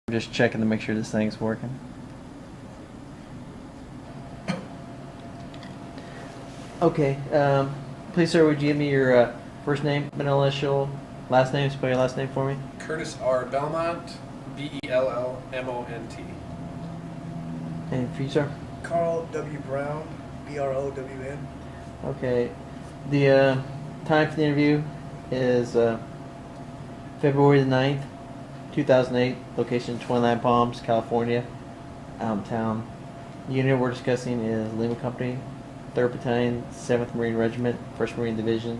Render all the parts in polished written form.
Just checking to make sure this thing's working. Okay, please, sir, would you give me your first name, middle initial, last name? Spell your last name for me. Curtis R. Belmont, B-E-L-L-M-O-N-T. And for you, sir? Carl W. Brown, B-R-O-W-N. Okay, the time for the interview is February the 9th, 2008, location 29 Palms, California, out in town. The unit we're discussing is Lima Company, 3rd Battalion, 7th Marine Regiment, 1st Marine Division.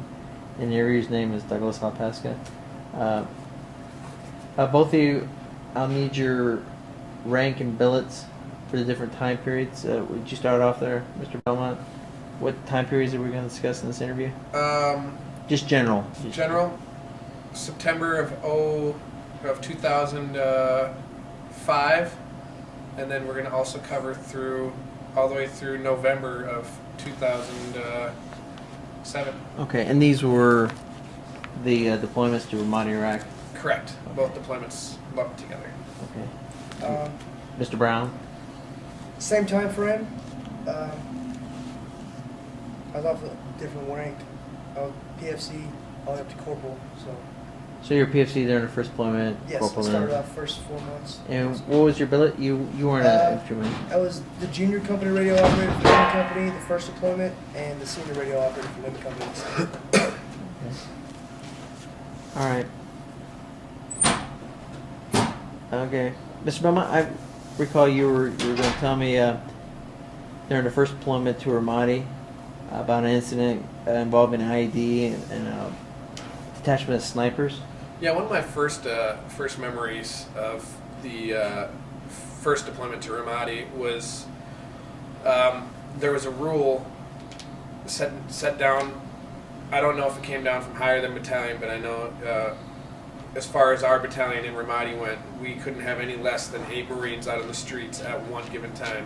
And the interviewer's name is Douglas Alpasca. Both of you, I'll need your rank and billets for the different time periods. Would you start off there, Mr. Belmont? What time periods are we going to discuss in this interview? Just general. General, September of 2005, and then we're going to also cover all the way through November of 2007. Okay, and these were the deployments to Ramadi, Iraq? Correct. Okay. Both deployments lumped together. Okay. Mr. Brown? Same time frame. I was off a different rank. I was PFC all the way up to corporal. So you're PFC during the first deployment? Yes, corporal I started off first 4 months. And what was your billet? You weren't an infantryman. I was the junior company radio operator for Lima Company, the first deployment, and the senior radio operator for Lima Company. Okay. All right. Okay, Mr. Belmont, I recall you were going to tell me during the first deployment to Ramadi about an incident involving an IED and a detachment of snipers. Yeah, one of my first memories of the first deployment to Ramadi was there was a rule set down. I don't know if it came down from higher than battalion, but I know as far as our battalion in Ramadi went, we couldn't have any less than 8 Marines out on the streets at one given time.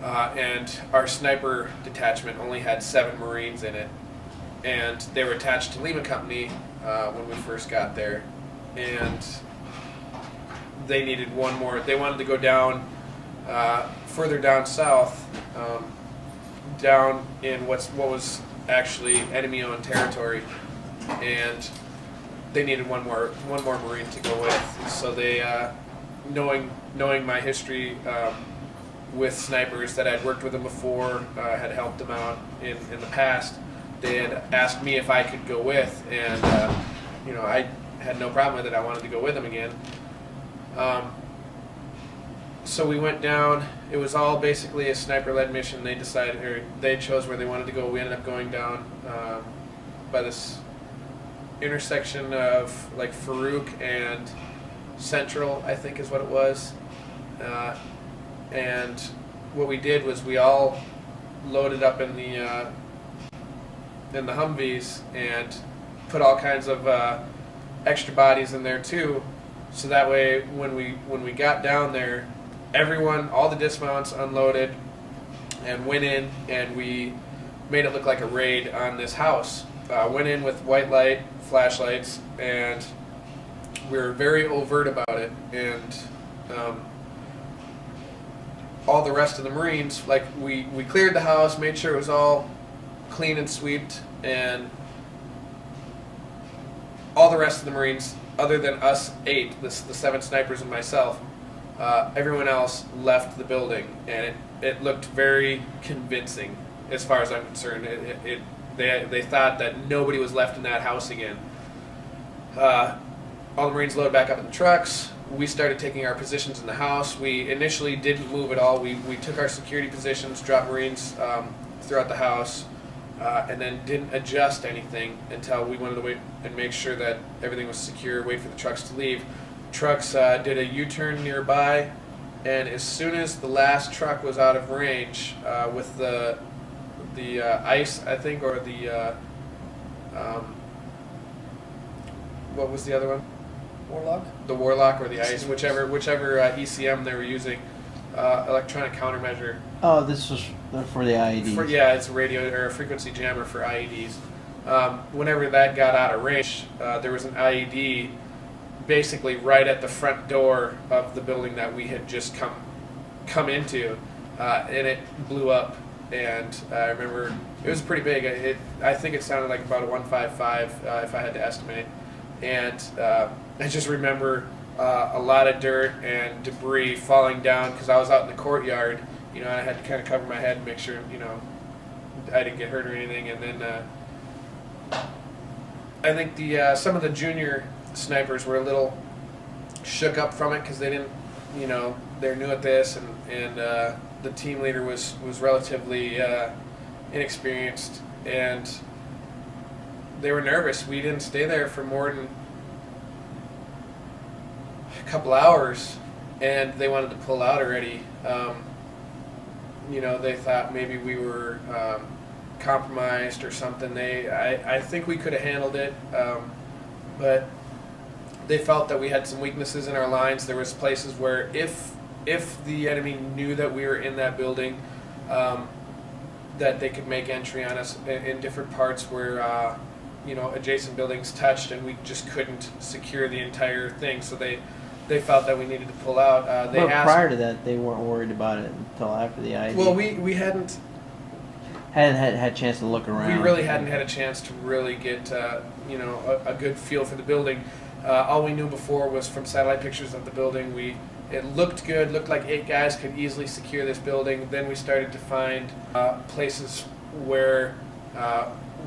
And our sniper detachment only had 7 Marines in it, and they were attached to Lima Company when we first got there, and they needed one more. They wanted to go down further down south, down in what was actually enemy-owned territory, and they needed one more Marine to go with. So they, knowing my history with snipers, that I'd worked with them before, had helped them out in the past, they had asked me if I could go with, and I had no problem with it. I wanted to go with them again. So we went down. It was all basically a sniper-led mission. They decided, or they chose where they wanted to go. We ended up going down by this intersection of like Farouk and Central, I think is what it was. And what we did was we all loaded up in the Humvees and put all kinds of extra bodies in there too, so that way when we got down there, everyone, all the dismounts unloaded and went in, and we made it look like a raid on this house. Went in with white light, flashlights, and we were very overt about it, and all the rest of the Marines, like we cleared the house, made sure it was all clean and swept, and all the rest of the Marines, other than us 8, the 7 snipers and myself, everyone else left the building, and it looked very convincing as far as I'm concerned. They thought that nobody was left in that house again. All the Marines loaded back up in the trucks. We started taking our positions in the house. We initially didn't move at all. We took our security positions, dropped Marines throughout the house, and then didn't adjust anything until we wanted to wait and make sure that everything was secure, wait for the trucks to leave. Trucks did a U-turn nearby, and as soon as the last truck was out of range with the ice, I think, or the what was the other one? Warlock? The Warlock or the ice, whichever ECM they were using, electronic countermeasure. Oh, this was for the IEDs. Yeah, it's a radio or a frequency jammer for IEDs. Whenever that got out of range, there was an IED basically right at the front door of the building that we had just come into, and it blew up. And I remember it was pretty big. I think it sounded like about a 155 if I had to estimate. And I just remember a lot of dirt and debris falling down because I was out in the courtyard. And I had to kind of cover my head and make sure I didn't get hurt or anything. And then I think some of the junior snipers were a little shook up from it because they didn't, they're new at this, and the team leader was relatively inexperienced, and they were nervous. We didn't stay there for more than a couple hours, and they wanted to pull out already. They thought maybe we were compromised or something. I think we could have handled it, but they felt that we had some weaknesses in our lines. There was places where if the enemy knew that we were in that building, that they could make entry on us in different parts where adjacent buildings touched, and we just couldn't secure the entire thing. So they felt that we needed to pull out. But prior to that, they weren't worried about it until after the ID. Well, we hadn't had a chance to look around. We really hadn't had a chance to really get a good feel for the building. All we knew before was from satellite pictures of the building. It looked good, looked like 8 guys could easily secure this building. Then we started to find places where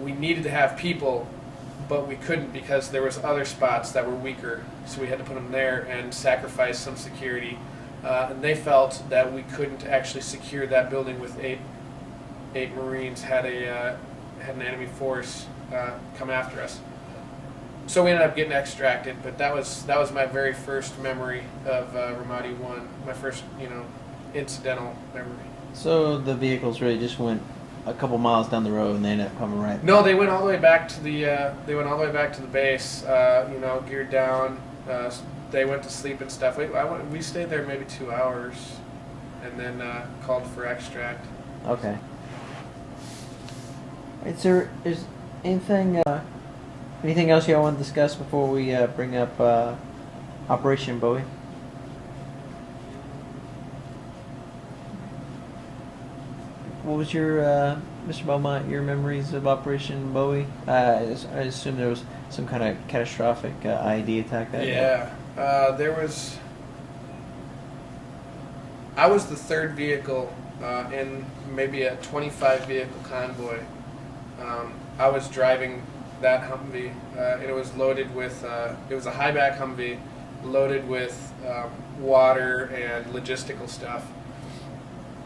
we needed to have people, but we couldn't because there was other spots that were weaker. So we had to put them there and sacrifice some security. And they felt that we couldn't actually secure that building with eight Marines had an enemy force come after us. So we ended up getting extracted, but that was my very first memory of Ramadi 1, my first incidental memory. So the vehicles really just went a couple miles down the road and they ended up coming right. No, they went all the way back to the base. Geared down. They went to sleep and stuff. We stayed there maybe 2 hours, and then called for extract. Okay. Is anything else y'all want to discuss before we bring up Operation Bowie? What was your, Mr. Belmont, your memories of Operation Bowie? I assume there was some kind of catastrophic IED attack that day. There was. I was the third vehicle in maybe a 25 vehicle convoy. I was driving that Humvee, and it was loaded with. It was a high-back Humvee, loaded with water and logistical stuff.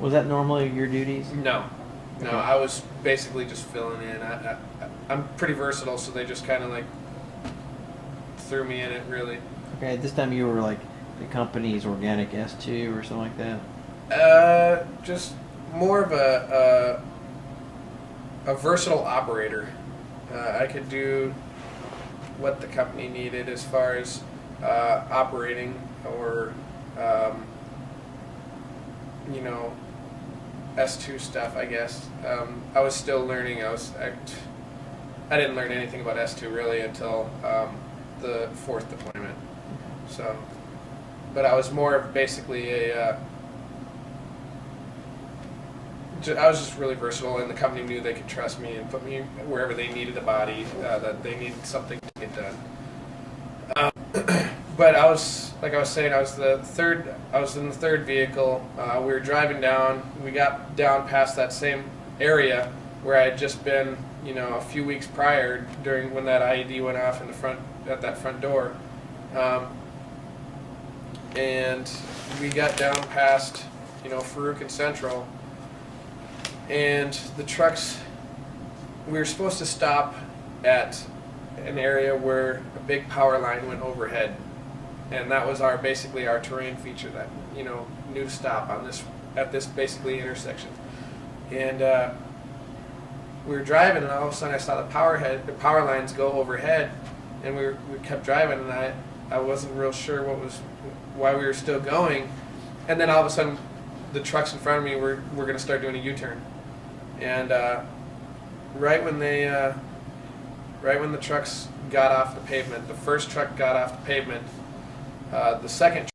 Was that normally your duties? No, I was basically just filling in. I'm pretty versatile, so they just kind of like threw me in it, really. Okay, at this time you were like the company's organic S2 or something like that? Just more of a versatile operator. I could do what the company needed as far as operating or S2 stuff, I guess. I was still learning. I didn't learn anything about S2 really until the 4th deployment. So, but I was more of basically I was just really versatile, and the company knew they could trust me and put me wherever they needed a body, that they needed something to get done. But I was in the third vehicle. We were driving down. We got down past that same area where I had just been, a few weeks prior during when that IED went off in the front at that front door. And we got down past, Farouk and Central, and the trucks. We were supposed to stop at an area where a big power line went overhead. And that was basically our terrain feature that, knew to stop at this basically intersection. And we were driving, and all of a sudden I saw the power lines go overhead, and we kept driving, and I wasn't real sure why we were still going. And then all of a sudden the trucks in front of me were going to start doing a U-turn. And right when they right when the trucks got off the pavement. The first truck got off the pavement. The second